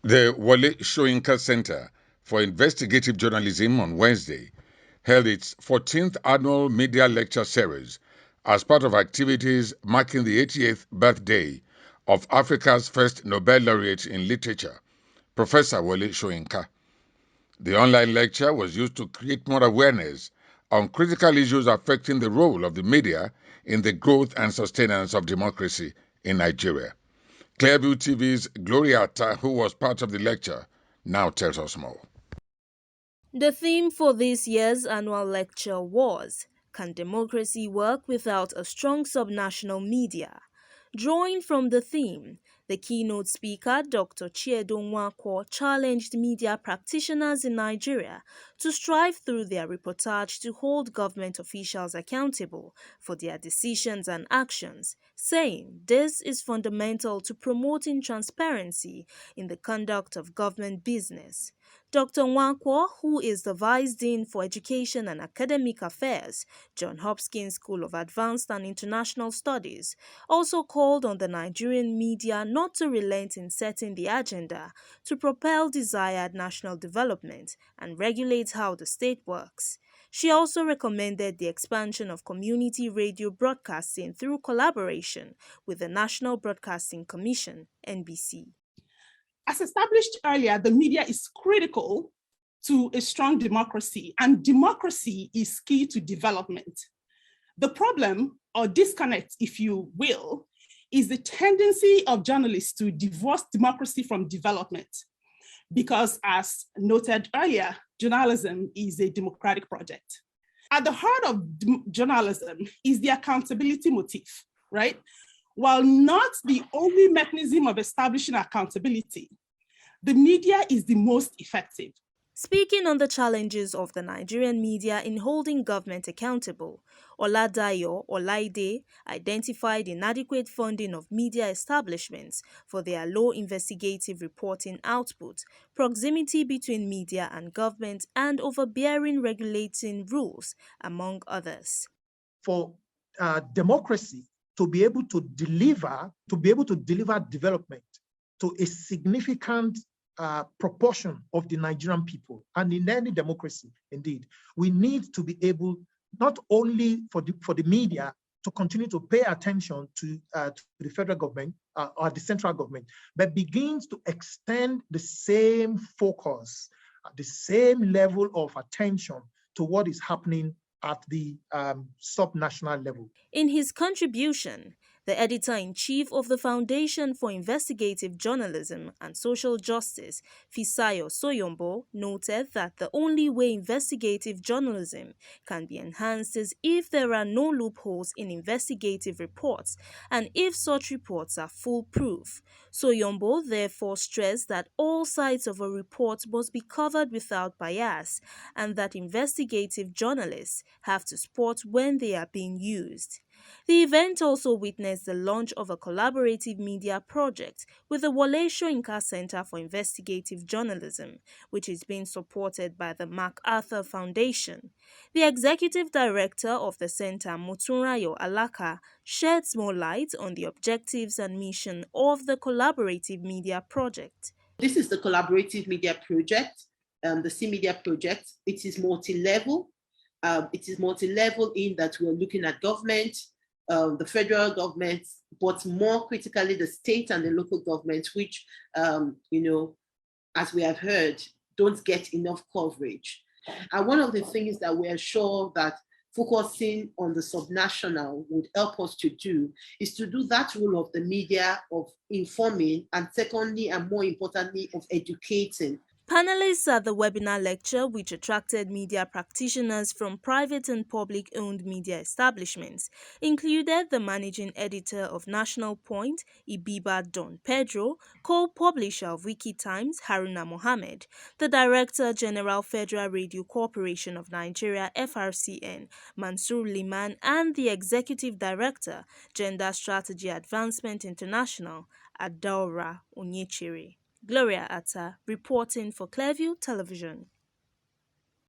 The Wole Soyinka Center for Investigative Journalism on Wednesday held its 14th annual media lecture series as part of activities marking the 80th birthday of Africa's first Nobel laureate in literature, Professor Wole Soyinka. The online lecture was used to create more awareness on critical issues affecting the role of the media in the growth and sustenance of democracy in Nigeria. Clearview TV's Gloria Atta, who was part of the lecture, now tells us more. The theme for this year's annual lecture was Can Democracy Work Without a Strong Subnational Media? Drawing from the theme, the keynote speaker, Dr. Chiedo Nwankwo, challenged media practitioners in Nigeria to strive through their reportage to hold government officials accountable for their decisions and actions, saying this is fundamental to promoting transparency in the conduct of government business. Dr. Nwankwo, who is the Vice Dean for Education and Academic Affairs, John Hopkins School of Advanced and International Studies, also called on the Nigerian media not to relent in setting the agenda to propel desired national development and regulate how the state works. She also recommended the expansion of community radio broadcasting through collaboration with the National Broadcasting Commission, NBC. As established earlier, the media is critical to a strong democracy, and democracy is key to development. The problem, or disconnect, if you will, is the tendency of journalists to divorce democracy from development. Because, as noted earlier, journalism is a democratic project. At the heart of journalism is the accountability motif, right? While not the only mechanism of establishing accountability, the media is the most effective. Speaking on the challenges of the Nigerian media in holding government accountable, Oladayo Olaide identified inadequate funding of media establishments for their low investigative reporting output, proximity between media and government, and overbearing regulating rules, among others. For democracy to be able to deliver development to a significant proportion of the Nigerian people, and in any democracy, indeed, we need to be able not only for the media to continue to pay attention to the federal government or the central government, but begins to extend the same focus, the same level of attention to what is happening at the subnational level. In his contribution, the editor-in-chief of the Foundation for Investigative Journalism and Social Justice, Fisayo Soyombo, noted that the only way investigative journalism can be enhanced is if there are no loopholes in investigative reports and if such reports are foolproof. Soyombo therefore stressed that all sides of a report must be covered without bias and that investigative journalists have to spot when they are being used. The event also witnessed the launch of a collaborative media project with the Wole Soyinka Center for Investigative Journalism, which is being supported by the MacArthur Foundation. The executive director of the center, Motunrayo Alaka, sheds more light on the objectives and mission of the collaborative media project. This is the collaborative media project, the C Media project. It is multi-level. It is multi-level in that we're looking at government, the federal government, but more critically the state and the local government, which, as we have heard, don't get enough coverage. And one of the things that we're sure that focusing on the subnational would help us to do is to do that role of the media of informing, and secondly, and more importantly, of educating. Panelists at the webinar lecture, which attracted media practitioners from private and public-owned media establishments, included the managing editor of National Point, Ibiba Don Pedro, co-publisher of WikiTimes, Haruna Mohammed, the Director General Federal Radio Corporation of Nigeria, FRCN, Mansour Liman, and the Executive Director, Gender Strategy Advancement International, Adaora Onyechiri. Gloria Atta, reporting for Clearview Television.